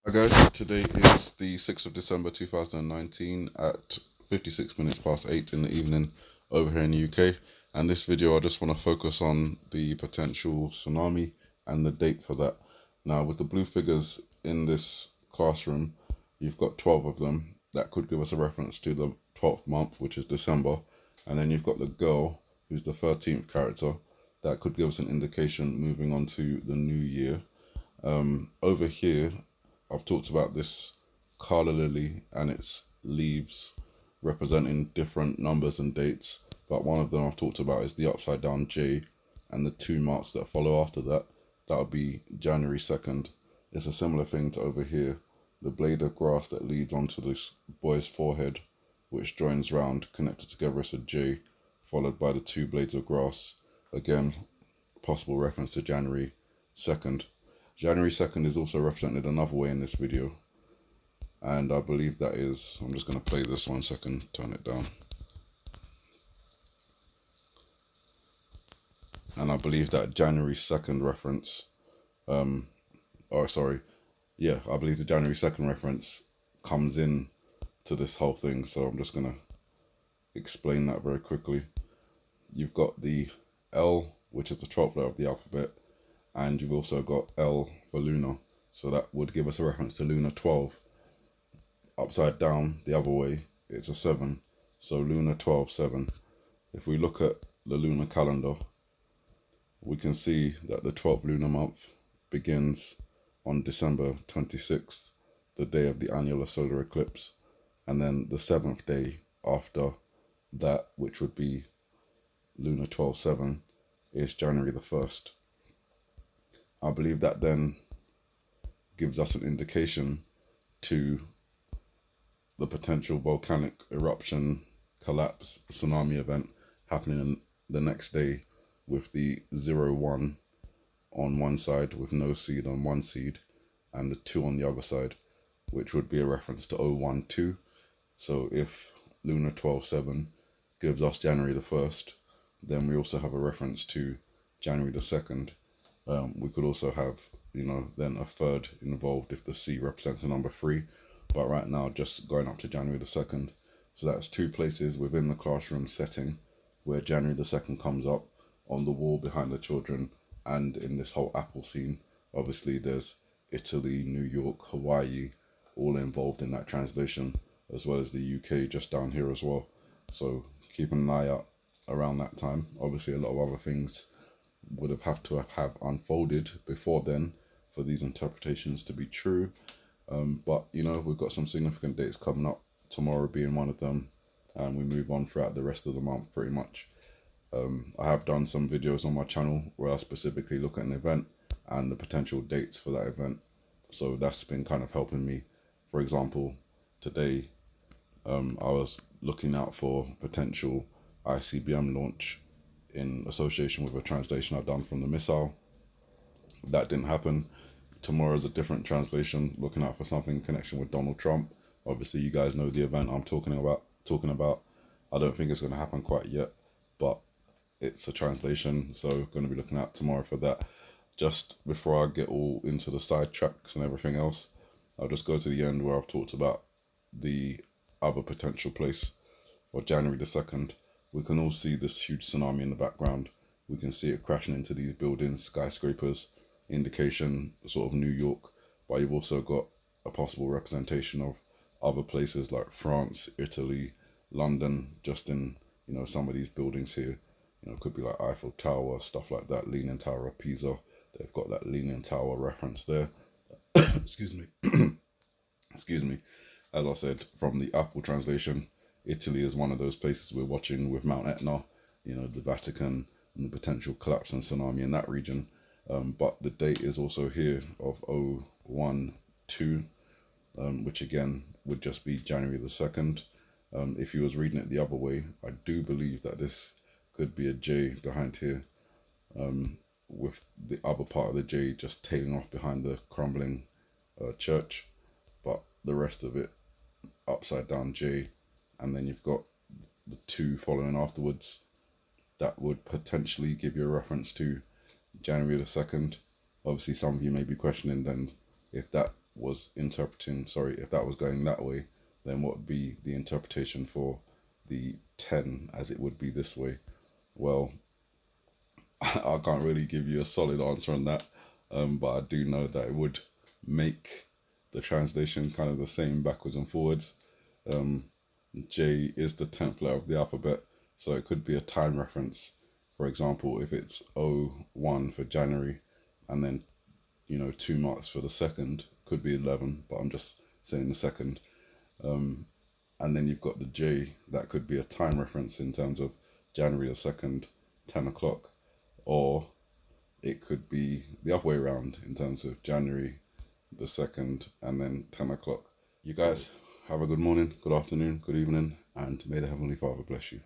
Hi guys, today is the 6th of December 2019 at 56 minutes past 8 in the evening over here in the UK. And this video I just want to focus on the potential tsunami and the date for that. Now with the blue figures in this classroom, you've got 12 of them. That could give us a reference to the 12th month, which is December. And then you've got the girl, who's the 13th character. That could give us an indication moving on to the new year. Over here, I've talked about this calla lily and its leaves representing different numbers and dates, but one of them I've talked about is the upside down J and the two marks that follow after that. That would be January 2nd. It's a similar thing to over here, the blade of grass that leads onto this boy's forehead, which joins round, connected together as a J, followed by the two blades of grass. Again, possible reference to January 2nd. January 2nd is also represented another way in this video, and I believe that is, I'm just going to play this 1 second, turn it down, and I believe that January 2nd reference, or sorry, yeah, I believe the January 2nd reference comes in to this whole thing, so I'm just going to explain that very quickly. You've got the L, which is the 12th letter of the alphabet, and you've also got L for lunar, so that would give us a reference to lunar 12. Upside down the other way, it's a 7, so lunar 12, 7. If we look at the lunar calendar, we can see that the 12th lunar month begins on December 26th, the day of the annular solar eclipse, and then the 7th day after that, which would be lunar 12, 7, is January the 1st. I believe that then gives us an indication to the potential volcanic eruption, collapse, tsunami event happening the next day with the 01 on one side with no seed on one seed and the 2 on the other side, which would be a reference to 012. So if lunar 12/7 gives us January the 1st, then we also have a reference to January the 2nd. We could also have, then a third involved if the C represents the number 3, but right now just going up to January the 2nd. So that's two places within the classroom setting where January the 2nd comes up on the wall behind the children, and in this whole Apple scene. Obviously there's Italy, New York, Hawaii, all involved in that translation, as well as the UK just down here as well. So keep an eye out around that time. Obviously a lot of other things would have to have unfolded before then for these interpretations to be true. But we've got some significant dates coming up, tomorrow being one of them, and we move on throughout the rest of the month pretty much. I have done some videos on my channel where I specifically look at an event and the potential dates for that event, so that's been kind of helping me. For example, today I was looking out for potential ICBM launch in association with a translation I've done from the missile. That didn't happen. Tomorrow's a different translation, looking out for something in connection with Donald Trump. Obviously you guys know the event I'm talking about. I don't think it's going to happen quite yet, but it's a translation, so going to be looking out tomorrow for that. Just before I get all into the sidetracks and everything else, I'll just go to the end where I've talked about the other potential place for January the 2nd. We can all see this huge tsunami in the background. We can see it crashing into these buildings, skyscrapers, indication sort of New York, but you've also got a possible representation of other places like France, Italy, London, just in some of these buildings here. Could be like Eiffel Tower, stuff like that, Leaning Tower of Pisa. They've got that Leaning Tower reference there. Excuse me. Excuse me. As I said, from the Apple translation, Italy is one of those places we're watching with Mount Etna, the Vatican, and the potential collapse and tsunami in that region. But the date is also here of 012, which again would just be January the 2nd. If you was reading it the other way, I do believe that this could be a J behind here, with the other part of the J just tailing off behind the crumbling church, but the rest of it upside down J, and then you've got the 2 following afterwards. That would potentially give you a reference to January the 2nd. Obviously some of you may be questioning then if that was interpreting, sorry, if that was going that way, then what would be the interpretation for the 10 as it would be this way? Well, I can't really give you a solid answer on that, but I do know that it would make the translation kind of the same backwards and forwards. J is the 10th letter of the alphabet, so it could be a time reference. For example, if it's 01 for January, and then 2 marks for the second, could be 11, but I'm just saying the second. And then you've got the J, that could be a time reference in terms of January the 2nd, 10 o'clock, or it could be the other way around in terms of January the 2nd and then 10 o'clock. You guys have a good morning, good afternoon, good evening, and may the Heavenly Father bless you.